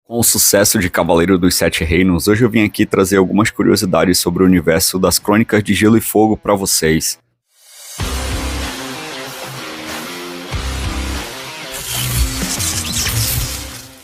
Com o sucesso de Cavaleiro dos Sete Reinos, hoje eu vim aqui trazer algumas curiosidades sobre o universo das Crônicas de Gelo e Fogo para vocês.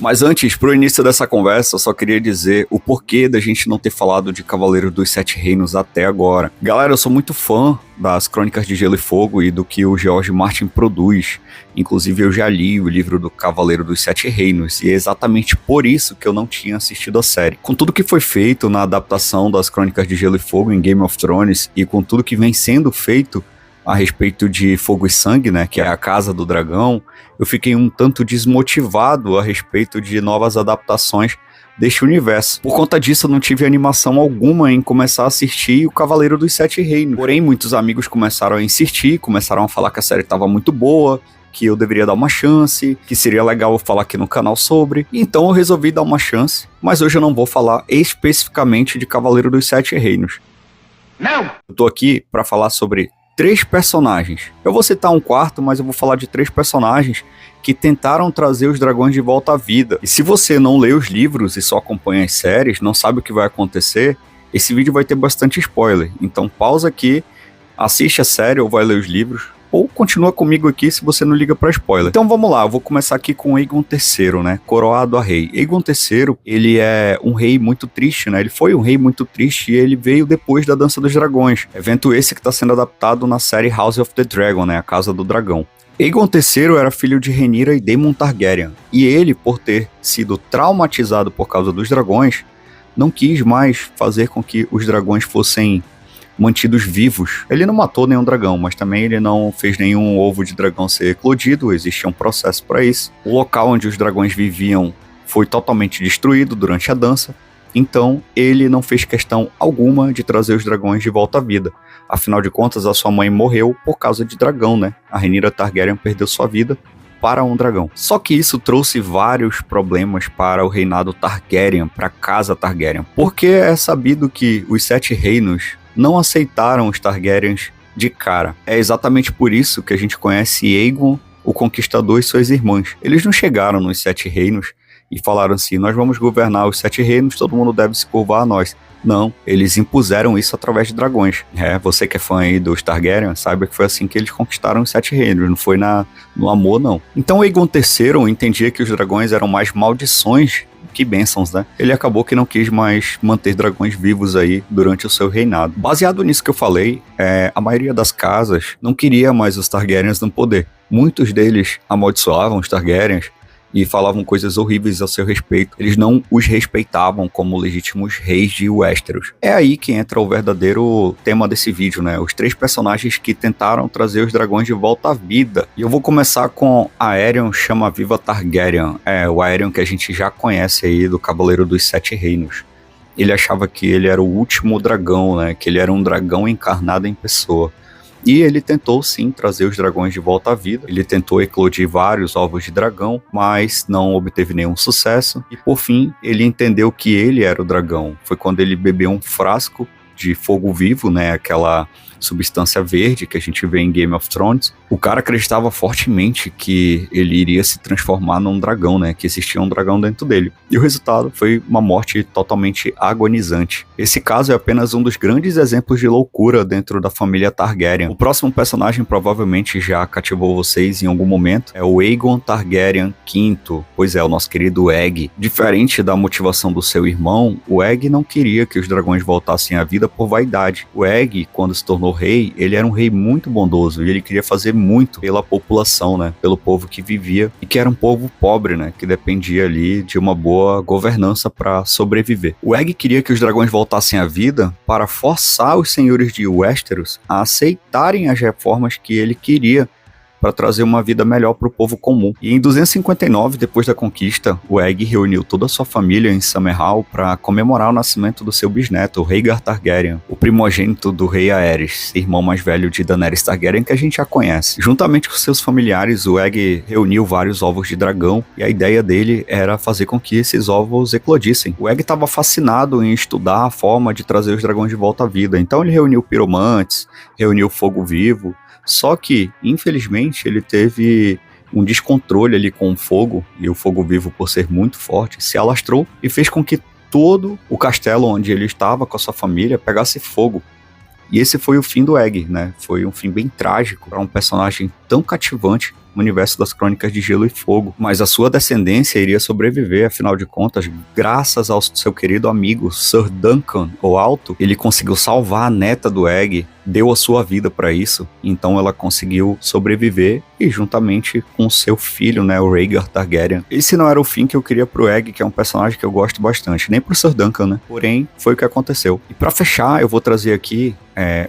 Mas antes, pro início dessa conversa, eu só queria dizer o porquê da gente não ter falado de Cavaleiro dos Sete Reinos até agora. Galera, eu sou muito fã das Crônicas de Gelo e Fogo e do que o George Martin produz. Inclusive, eu já li o livro do Cavaleiro dos Sete Reinos, e é exatamente por isso que eu não tinha assistido a série. Com tudo que foi feito na adaptação das Crônicas de Gelo e Fogo em Game of Thrones, e com tudo que vem sendo feito a respeito de Fogo e Sangue, né, que é a Casa do Dragão, eu fiquei um tanto desmotivado a respeito de novas adaptações deste universo. Por conta disso, eu não tive animação alguma em começar a assistir o Cavaleiro dos Sete Reinos. Porém, muitos amigos começaram a insistir, começaram a falar que a série estava muito boa, que eu deveria dar uma chance, que seria legal eu falar aqui no canal sobre. Então eu resolvi dar uma chance, mas hoje eu não vou falar especificamente de Cavaleiro dos Sete Reinos. Não! Eu tô aqui para falar sobre 3 personagens. Eu vou citar um quarto, mas eu vou falar de 3 personagens que tentaram trazer os dragões de volta à vida. E se você não lê os livros e só acompanha as séries, não sabe o que vai acontecer, esse vídeo vai ter bastante spoiler. Então pausa aqui, assiste a série ou vai ler os livros, ou continua comigo aqui se você não liga para spoiler. Então vamos lá, eu vou começar aqui com Aegon III, né, coroado a rei. Aegon III, ele é um rei muito triste, né, ele foi um rei muito triste e ele veio depois da Dança dos Dragões, evento esse que está sendo adaptado na série House of the Dragon, né, a Casa do Dragão. Aegon III era filho de Rhaenyra e Daemon Targaryen, e ele, por ter sido traumatizado por causa dos dragões, não quis mais fazer com que os dragões fossem mantidos vivos. Ele não matou nenhum dragão, mas também ele não fez nenhum ovo de dragão ser eclodido, existia um processo para isso. O local onde os dragões viviam foi totalmente destruído durante a dança, então ele não fez questão alguma de trazer os dragões de volta à vida. Afinal de contas, a sua mãe morreu por causa de dragão, né? A Rhaenyra Targaryen perdeu sua vida para um dragão. Só que isso trouxe vários problemas para o reinado Targaryen, para a casa Targaryen, porque é sabido que os Sete Reinos não aceitaram os Targaryens de cara. É exatamente por isso que a gente conhece Aegon, o Conquistador, e suas irmãs. Eles não chegaram nos Sete Reinos e falaram assim, nós vamos governar os Sete Reinos, todo mundo deve se curvar a nós. Não, eles impuseram isso através de dragões. Você que é fã aí dos Targaryen, saiba que foi assim que eles conquistaram os Sete Reinos, não foi no amor, não. Então Aegon III entendia que os dragões eram mais maldições que bênçãos, né? Ele acabou que não quis mais manter dragões vivos aí durante o seu reinado. Baseado nisso que eu falei, a maioria das casas não queria mais os Targaryens no poder. Muitos deles amaldiçoavam os Targaryens e falavam coisas horríveis a seu respeito. Eles não os respeitavam como legítimos reis de Westeros. É aí que entra o verdadeiro tema desse vídeo, né? Os 3 personagens que tentaram trazer os dragões de volta à vida. E eu vou começar com Aerion Chama-Viva Targaryen. O Aerion que a gente já conhece aí do Cavaleiro dos Sete Reinos. Ele achava que ele era o último dragão, né? Que ele era um dragão encarnado em pessoa. E ele tentou sim trazer os dragões de volta à vida. Ele tentou eclodir vários ovos de dragão, mas não obteve nenhum sucesso. E por fim, ele entendeu que ele era o dragão. Foi quando ele bebeu um frasco de fogo vivo, né? Aquela substância verde que a gente vê em Game of Thrones. O cara acreditava fortemente que ele iria se transformar num dragão, né? Que existia um dragão dentro dele. E o resultado foi uma morte totalmente agonizante. Esse caso é apenas um dos grandes exemplos de loucura dentro da família Targaryen. O próximo personagem provavelmente já cativou vocês em algum momento. É o Aegon Targaryen V. Pois é, o nosso querido Egg. Diferente da motivação do seu irmão, o Egg não queria que os dragões voltassem à vida por vaidade. O Egg, quando se tornou rei, ele era um rei muito bondoso e ele queria fazer muito pela população, né? Pelo povo que vivia e que era um povo pobre, né? Que dependia ali de uma boa governança para sobreviver. O Egg queria que os dragões voltassem à vida para forçar os senhores de Westeros a aceitarem as reformas que ele queria para trazer uma vida melhor para o povo comum. E em 259, depois da conquista, o Egg reuniu toda a sua família em Summerhall para comemorar o nascimento do seu bisneto, o Rhaegar Targaryen, o primogênito do rei Aerys, irmão mais velho de Daenerys Targaryen, que a gente já conhece. Juntamente com seus familiares, o Egg reuniu vários ovos de dragão e a ideia dele era fazer com que esses ovos eclodissem. O Egg estava fascinado em estudar a forma de trazer os dragões de volta à vida, então ele reuniu piromantes, reuniu fogo vivo. Só que, infelizmente, ele teve um descontrole ali com o fogo, e o fogo vivo, por ser muito forte, se alastrou e fez com que todo o castelo onde ele estava com a sua família pegasse fogo. E esse foi o fim do Egg, né? Foi um fim bem trágico para um personagem tão cativante no universo das Crônicas de Gelo e Fogo. Mas a sua descendência iria sobreviver, afinal de contas, graças ao seu querido amigo Sir Duncan o Alto. Ele conseguiu salvar a neta do Egg, deu a sua vida para isso, então ela conseguiu sobreviver e juntamente com seu filho, né, o Rhaegar Targaryen. Esse não era o fim que eu queria pro Egg, que é um personagem que eu gosto bastante, nem pro Sir Duncan, né? Porém, foi o que aconteceu. E para fechar, eu vou trazer aqui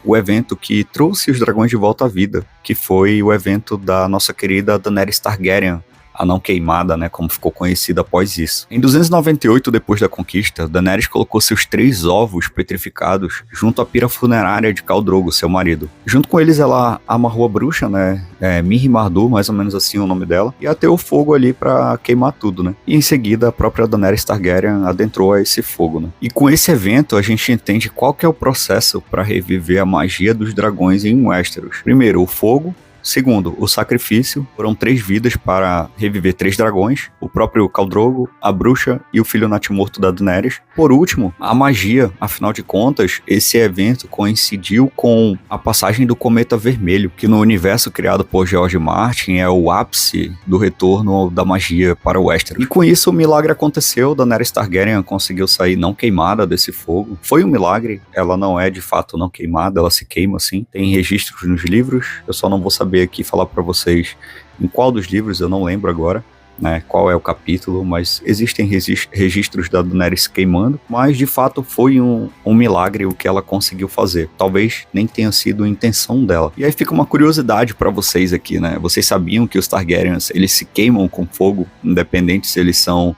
o evento que trouxe os dragões de volta à vida, que foi o evento da nossa querida Daenerys Targaryen, a não queimada, né, como ficou conhecida após isso. Em 298 depois da conquista, Daenerys colocou seus 3 ovos petrificados junto à pira funerária de Khal Drogo, seu marido. Junto com eles, ela amarrou a bruxa, né, Mirri Mardu, mais ou menos assim o nome dela, e ateou fogo ali pra queimar tudo, né. E em seguida, a própria Daenerys Targaryen adentrou a esse fogo, né. E com esse evento, a gente entende qual que é o processo para reviver a magia dos dragões em Westeros. Primeiro, o fogo. Segundo, o sacrifício. Foram 3 vidas para reviver 3 dragões, o próprio Khal Drogo, a bruxa e o filho natimorto da Daenerys. Por último, a magia. Afinal de contas, esse evento coincidiu com a passagem do Cometa Vermelho, que no universo criado por George Martin é o ápice do retorno da magia para o Westeros. E com isso o milagre aconteceu, Daenerys Targaryen conseguiu sair não queimada desse fogo. Foi um milagre, ela não é de fato não queimada, ela se queima sim. Tem registros nos livros, eu só não vou saber aqui falar para vocês em qual dos livros, eu não lembro agora, né, qual é o capítulo, mas existem registros da Daenerys queimando, mas de fato foi um milagre o que ela conseguiu fazer. Talvez nem tenha sido a intenção dela. E aí fica uma curiosidade para vocês aqui, né? Vocês sabiam que os Targaryens, eles se queimam com fogo, independente se eles são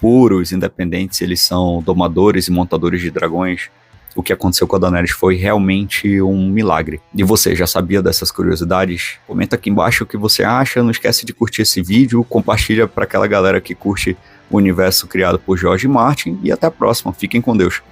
puros, independente se eles são domadores e montadores de dragões? O que aconteceu com a Daenerys foi realmente um milagre. E você já sabia dessas curiosidades? Comenta aqui embaixo o que você acha, não esquece de curtir esse vídeo, compartilha para aquela galera que curte o universo criado por George Martin e até a próxima. Fiquem com Deus.